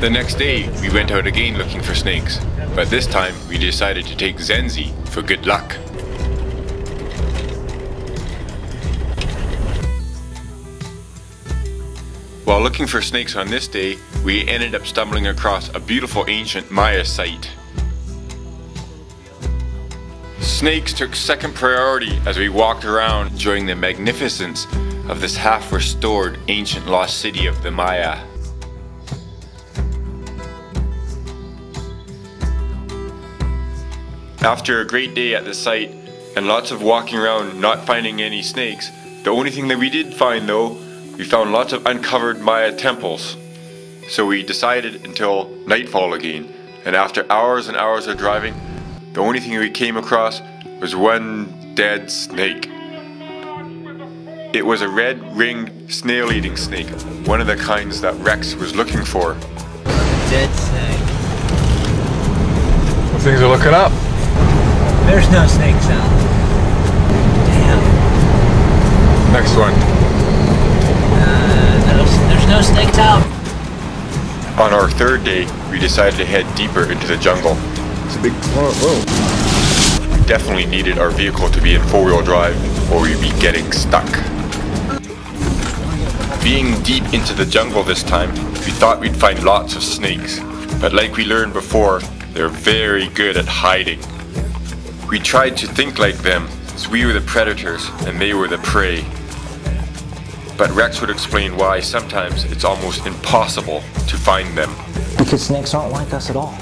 The next day, we went out again looking for snakes, but this time we decided to take Zenzi for good luck. While looking for snakes on this day, we ended up stumbling across a beautiful ancient Maya site. Snakes took second priority as we walked around enjoying the magnificence of this half-restored ancient lost city of the Maya. After a great day at the site and lots of walking around not finding any snakes, the only thing that we did find though, we found lots of uncovered Maya temples. So we decided until nightfall again, and after hours and hours of driving, the only thing we came across was one dead snake. It was a red-ringed snail-eating snake, one of the kinds that Rex was looking for. Dead snake. Well, things are looking up. There's no snakes out. Damn. Next one. There's no snakes out. On our third day, we decided to head deeper into the jungle. It's a big whoa. We definitely needed our vehicle to be in four-wheel drive or we'd be getting stuck. Being deep into the jungle this time, we thought we'd find lots of snakes, but like we learned before, they're very good at hiding. We tried to think like them, as we were the predators and they were the prey. But Rex would explain why sometimes it's almost impossible to find them. Because snakes aren't like us at all.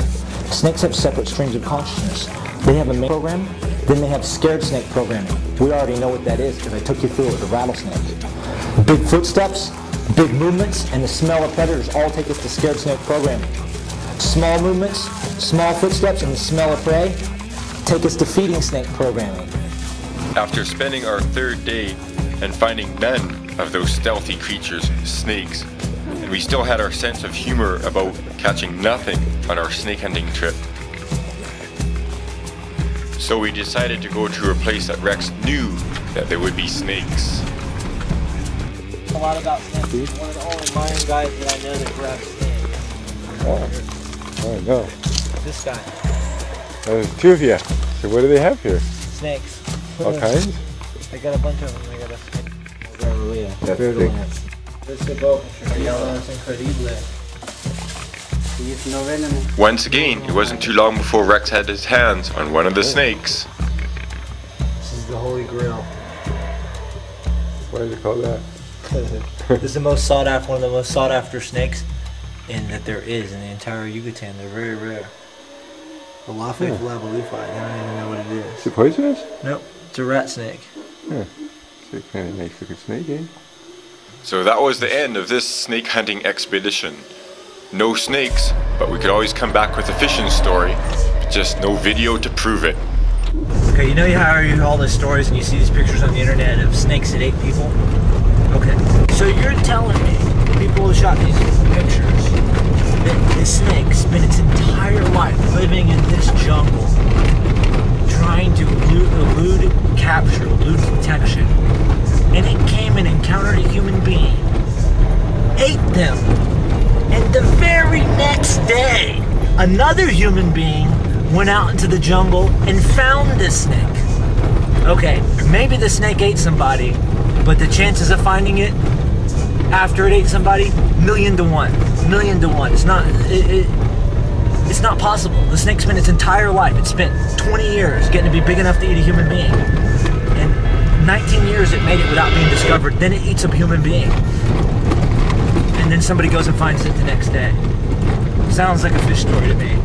Snakes have separate streams of consciousness. They have a main program, then they have scared snake programming. We already know what that is because I took you through it with the rattlesnake. Big footsteps, big movements, and the smell of predators all take us to scared snake programming. Small movements, small footsteps, and the smell of prey take us to feeding snake programming. After spending our third day and finding none of those stealthy creatures, snakes, and we still had our sense of humor about catching nothing on our snake hunting trip. So we decided to go to a place that Rex knew that there would be snakes. A lot about snakes. He's one of the only Mayan guys that I know that grabs snakes. Oh, no. This guy. There's two of you. So what do they have here? Snakes. All kinds? I got a bunch of them. I got a snake. That's big. Once again, it wasn't too long before Rex had his hands on one of the snakes. This is the Holy Grail. Why is it called that? This is the most sought after, one of the most sought after snakes that there is in the entire Yucatan. They're very rare. The Lafe Flabelifi, I don't even know what it is. Is it poisonous? Nope, it's a rat snake. Yeah. It's a kind of nice looking snake, eh? So that was the end of this snake hunting expedition. No snakes, but we could always come back with a fishing story, just no video to prove it. Okay, you know how you hear all these stories and you see these pictures on the internet of snakes that ate people? Okay, so you're telling me the people who shot these pictures that this snake spent its entire life living in this jungle, trying to elude capture, elude detection, and it came and encountered a human being, ate them, and the very next day, another human being went out into the jungle and found this snake. Okay, maybe the snake ate somebody, but the chances of finding it after it ate somebody, 1,000,000 to 1. 1,000,000 to 1. It's not possible. The snake spent its entire life. It spent 20 years getting to be big enough to eat a human being. And 19 years it made it without being discovered. Then it eats a human being. And then somebody goes and finds it the next day. Sounds like a fish story to me.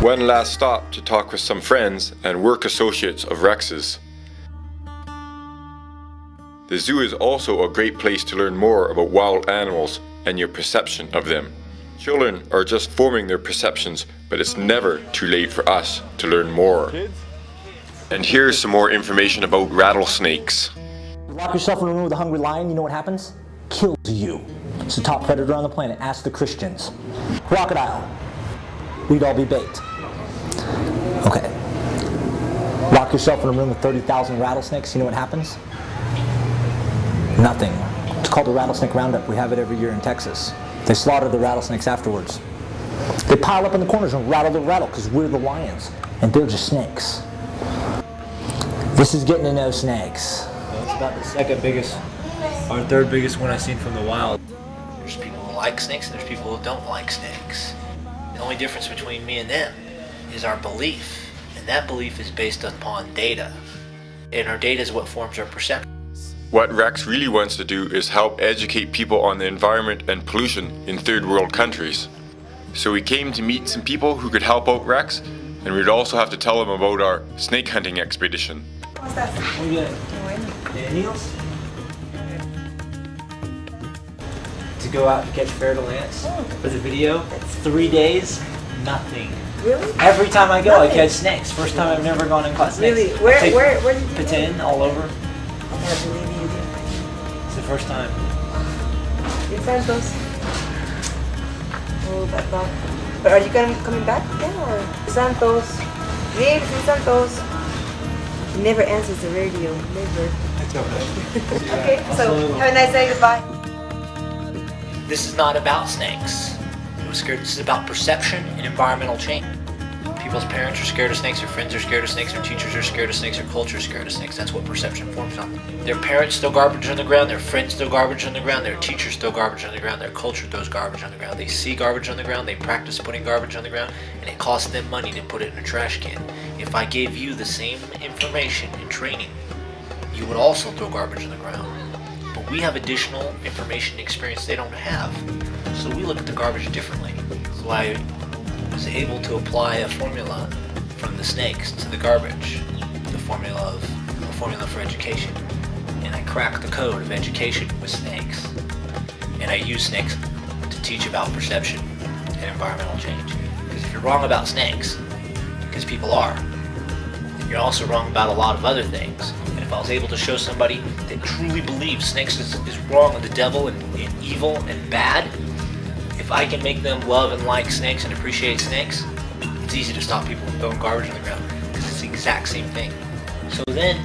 One last stop to talk with some friends and work associates of Rex's. The zoo is also a great place to learn more about wild animals and your perception of them. Children are just forming their perceptions, but it's never too late for us to learn more. And here's some more information about rattlesnakes. Lock yourself in a room with a hungry lion, you know what happens? Kills you. It's the top predator on the planet. Ask the Christians. Crocodile. We'd all be baked. Okay. Lock yourself in a room with 30,000 rattlesnakes, you know what happens? Nothing. It's called the rattlesnake roundup. We have it every year in Texas. They slaughter the rattlesnakes afterwards. They pile up in the corners and rattle because we're the lions and they're just snakes. This is getting to know snakes. It's about the second biggest or third biggest one I've seen from the wild. There's people who like snakes and there's people who don't like snakes. The only difference between me and them is our belief, and that belief is based upon data. And our data is what forms our perception. What Rex really wants to do is help educate people on the environment and pollution in third world countries. So we came to meet some people who could help out Rex, and we'd also have to tell them about our snake hunting expedition. Muy bien. Daniels? To go out and catch feral ants for the video. 3 days, nothing. Really? Every time I go, I catch snakes. First time I've never gone and caught snakes. Really? Where did you Patin all over. I believe you did. It's the first time. Your Santos. Oh, that dog. But are you coming back again or Santos? Really, Santos. He never answers the radio. Never. It's okay. Okay, so have a nice day. Goodbye. This is not about snakes. This is about perception and environmental change. People's parents are scared of snakes, their friends are scared of snakes, their teachers are scared of snakes, their culture is scared of snakes. That's what perception forms on. Their parents throw garbage on the ground, their friends throw garbage on the ground, their teachers throw garbage on the ground, their culture throws garbage on the ground. They see garbage on the ground, they practice putting garbage on the ground, and it costs them money to put it in a trash can. If I gave you the same information and training, you would also throw garbage on the ground. But we have additional information and experience they don't have. So we look at the garbage differently. So I was able to apply a formula from the snakes to the garbage, the formula for education. And I cracked the code of education with snakes. And I use snakes to teach about perception and environmental change. Because if you're wrong about snakes, because people are, then you're also wrong about a lot of other things. And if I was able to show somebody that truly believes snakes is wrong and the devil and evil and bad, if I can make them love and like snakes and appreciate snakes, it's easy to stop people from throwing garbage on the ground because it's the exact same thing. So then,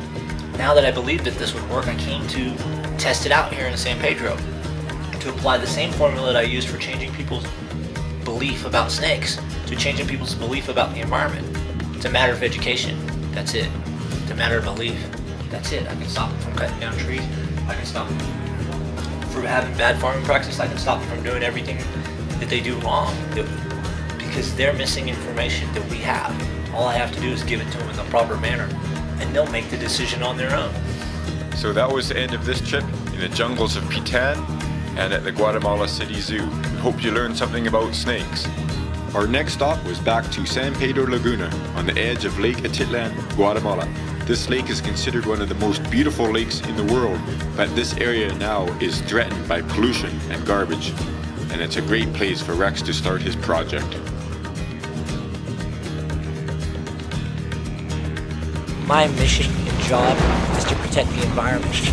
now that I believed that this would work, I came to test it out here in San Pedro to apply the same formula that I used for changing people's belief about snakes to changing people's belief about the environment. It's a matter of education. That's it. It's a matter of belief. That's it. I can stop them from cutting down trees. I can stop them from having bad farming practices. I can stop them from doing everything that they do wrong because they're missing information that we have. All I have to do is give it to them in the proper manner and they'll make the decision on their own. So that was the end of this trip in the jungles of Pitan and at the Guatemala City Zoo. We hope you learned something about snakes. Our next stop was back to San Pedro Laguna on the edge of Lake Atitlan, Guatemala. This lake is considered one of the most beautiful lakes in the world, but this area now is threatened by pollution and garbage, and it's a great place for Rex to start his project. My mission and job is to protect the environment.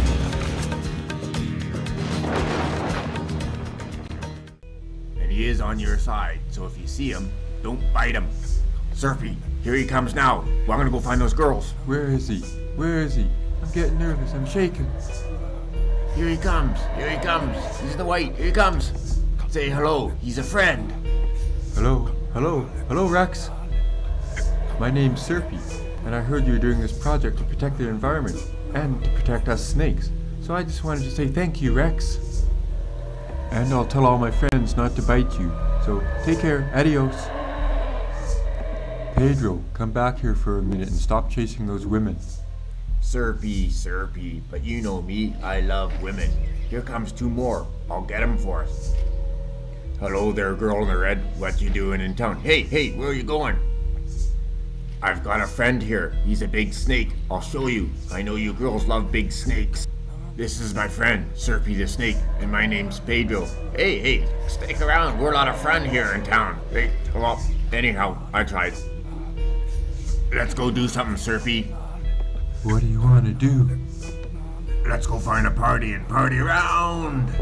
And he is on your side, so if you see him, don't bite him. Surfy, here he comes now. Well, I'm gonna go find those girls. Where is he? Where is he? I'm getting nervous. I'm shaking. Here he comes. Here he comes. He's the white. Here he comes. Say hello. He's a friend. Hello. Hello. Hello, Rex. My name's Surfy, and I heard you were doing this project to protect the environment and to protect us snakes. So I just wanted to say thank you, Rex. And I'll tell all my friends not to bite you. So take care. Adios. Pedro, come back here for a minute and stop chasing those women. Surfy, but you know me, I love women. Here comes two more. I'll get them for us. Hello there, girl in the red. What you doing in town? Hey, where are you going? I've got a friend here. He's a big snake. I'll show you. I know you girls love big snakes. This is my friend, Surfy the Snake, and my name's Pedro. Hey, stick around. We're a lot of fun here in town. Hey, well, anyhow, I tried. Let's go do something, Surfy. What do you want to do? Let's go find a party and party around.